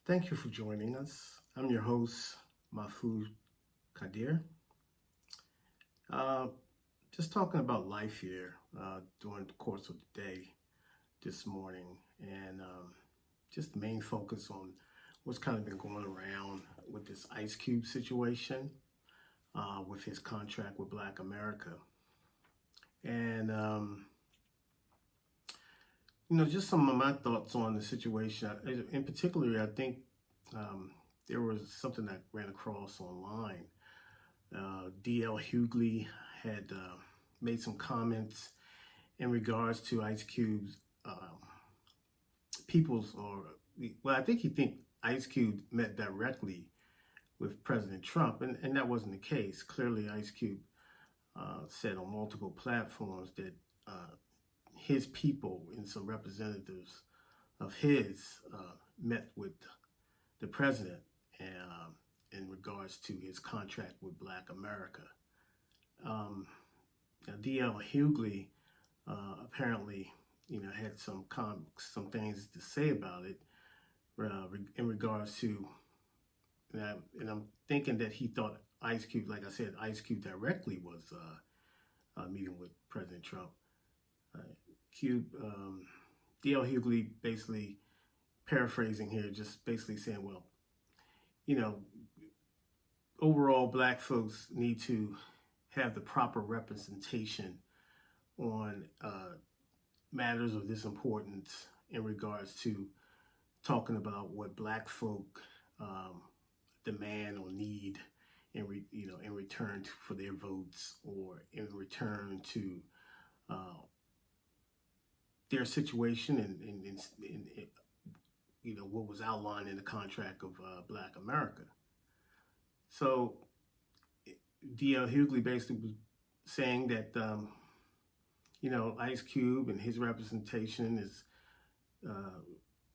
Thank you for joining us. I'm your host, Mahfoud Kadir. Uh, just talking about life here during the course of the day this morning, and just the main focus on what's kind of been going around with this Ice Cube situation with his contract with Black America. And, just some of my thoughts on the situation. In particular, I think there was something that ran across online. D.L. Hughley had made some comments in regards to Ice Cube's people's, I think he think Ice Cube met directly with President Trump, and that wasn't the case. Clearly, Ice Cube said on multiple platforms that his people and some representatives of his met with the president in regards to his contract with Black America. D.L. Hughley apparently, had some things to say about it in regards to, and I'm thinking that he thought Ice Cube, like I said, Ice Cube directly was meeting with President Trump. D.L. Hughley basically paraphrasing here, just basically saying, well, overall, Black folks need to have the proper representation on matters of this importance in regards to talking about what Black folk demand or need in return for their votes, or in return to their situation and what was outlined in the contract of Black America. So D.L. Hughley basically was saying that Ice Cube and his representation is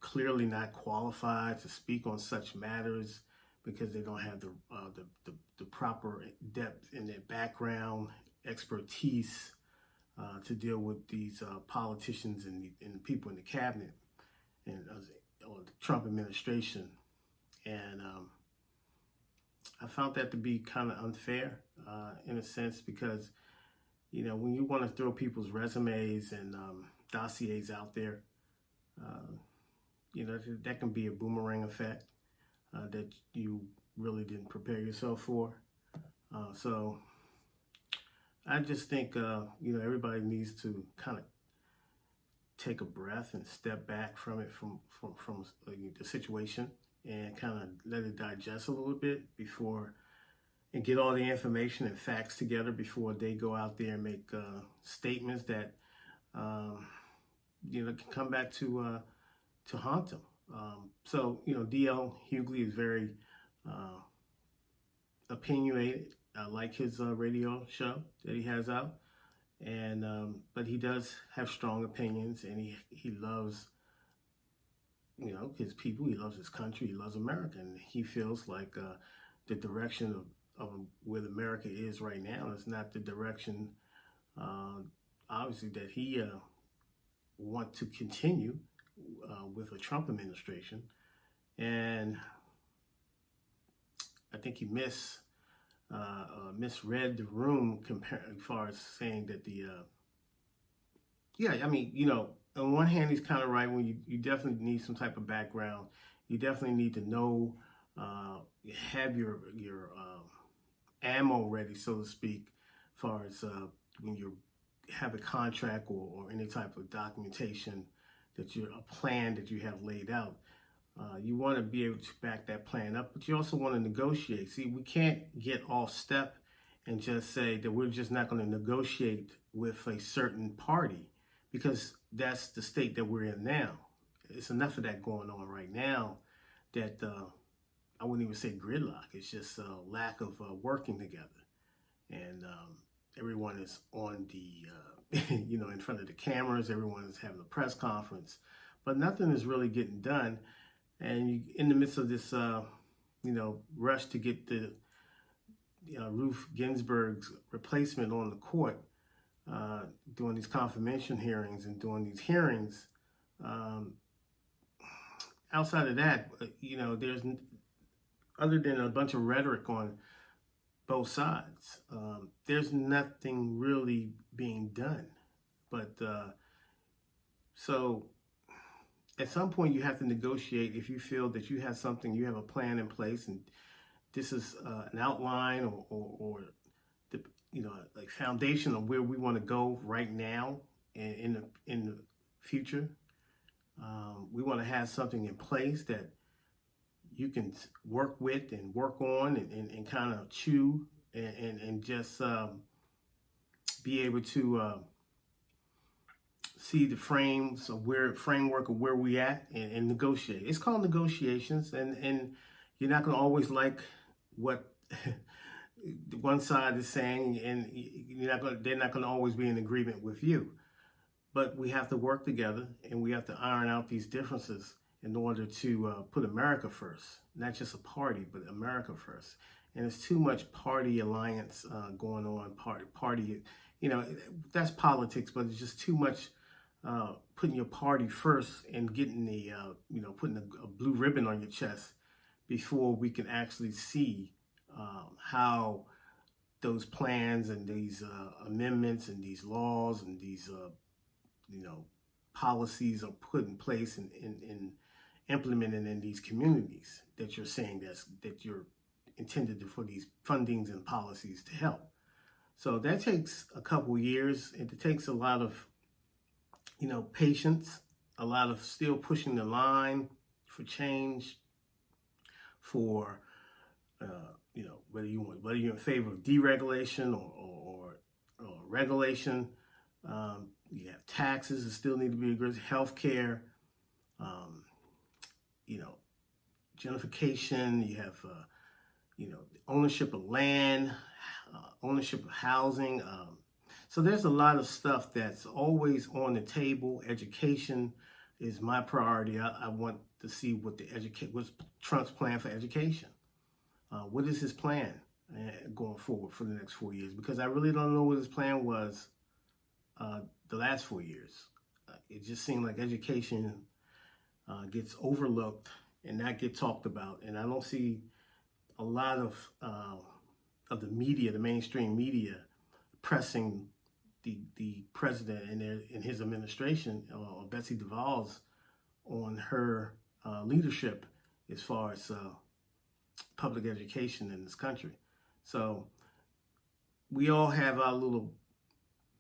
clearly not qualified to speak on such matters because they don't have the proper depth in their background, expertise to deal with these politicians and the people in the cabinet or the Trump administration. And I found that to be kind of unfair in a sense, because when you want to throw people's resumes and dossiers out there, that can be a boomerang effect that you really didn't prepare yourself for. So I just think everybody needs to kind of take a breath and step back from it, from the situation, and kind of let it digest a little bit and get all the information and facts together before they go out there and make statements that can come back to haunt them. So D.L. Hughley is very opinionated. I like his radio show that he has out, and but he does have strong opinions, and he loves his people, he loves his country, he loves America, and he feels like the direction of where America is right now is not the direction obviously that he want to continue with a Trump administration. And I think he misread the room as far as saying that on one hand, he's kind of right. When you definitely need some type of background, you definitely need to know, have your ammo ready, so to speak, as far as when you have a contract or any type of documentation a plan that you have laid out. You want to be able to back that plan up, but you also want to negotiate. See, we can't get off step and just say that we're just not going to negotiate with a certain party, because that's the state that we're in now. It's enough of that going on right now that I wouldn't even say gridlock. It's just a lack of working together. And everyone is on the, in front of the cameras. Everyone is having a press conference, but nothing is really getting done. And in the midst of this, rush to get the Ruth Ginsburg's replacement on the court, doing these confirmation hearings and doing these hearings, outside of that, there's other than a bunch of rhetoric on both sides, there's nothing really being done. But so at some point you have to negotiate if you feel that you have something, you have a plan in place, and this is an outline or the like foundation of where we want to go right now and in the future. We want to have something in place that you can work with and work on and kind of chew and just be able to see the framework of where we at and negotiate. It's called negotiations, and you're not going to always like what one side is saying, and they're not going to always be in agreement with you. But we have to work together, and we have to iron out these differences in order to put America first, not just a party, but America first. And there's too much party alliance going on. Party, that's politics, but it's just too much putting your party first and getting putting a blue ribbon on your chest before we can actually see how those plans and these amendments and these laws and these policies are put in place and implemented in these communities that you're saying that you're intended for these fundings and policies to help. So that takes a couple years, and it takes a lot of patience, a lot of still pushing the line for change, for whether you're in favor of deregulation or regulation. You have taxes that still need to be addressed, healthcare, gentrification. You have ownership of land, ownership of housing. So there's a lot of stuff that's always on the table. Education is my priority. I want to see what's Trump's plan for education. What is his plan going forward for the next 4 years? Because I really don't know what his plan was the last 4 years. It just seemed like education gets overlooked and not get talked about. And I don't see a lot of the media, the mainstream media, pressing the president and his administration, Betsy DeVos, on her leadership as far as public education in this country. So we all have our little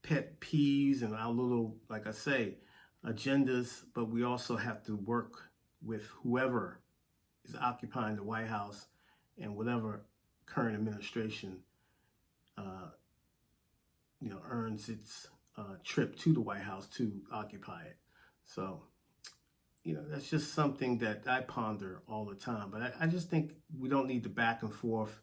pet peeves and our little, like I say, agendas, but we also have to work with whoever is occupying the White House and whatever current administration earns its trip to the White House to occupy it. So, that's just something that I ponder all the time. But I just think we don't need the back and forth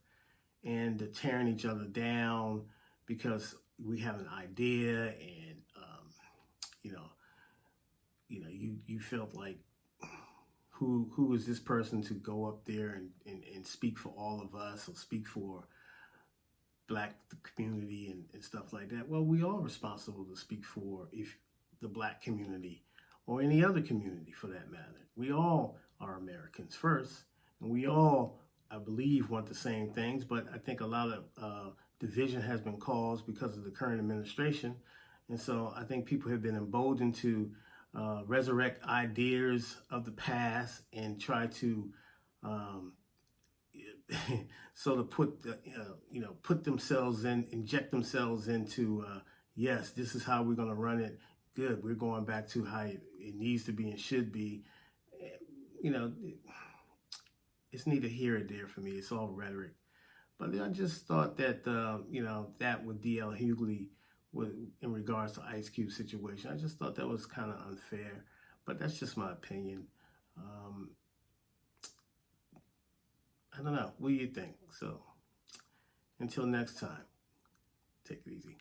and the tearing each other down because we have an idea and, you felt like who is this person to go up there and speak for all of us or speak for Black community and stuff like that. Well, we are responsible to speak for the Black community or any other community for that matter. We all are Americans first, and we all, I believe, want the same things, but I think a lot of division has been caused because of the current administration. And so I think people have been emboldened to resurrect ideas of the past and try to sort of put themselves in, inject themselves into, yes, this is how we're going to run it. Good. We're going back to how it needs to be and should be. It's neither here or there for me. It's all rhetoric. But I just thought that, that with D.L. Hughley, in regards to Ice Cube situation, I just thought that was kind of unfair. But that's just my opinion. I don't know. What do you think? So, until next time, take it easy.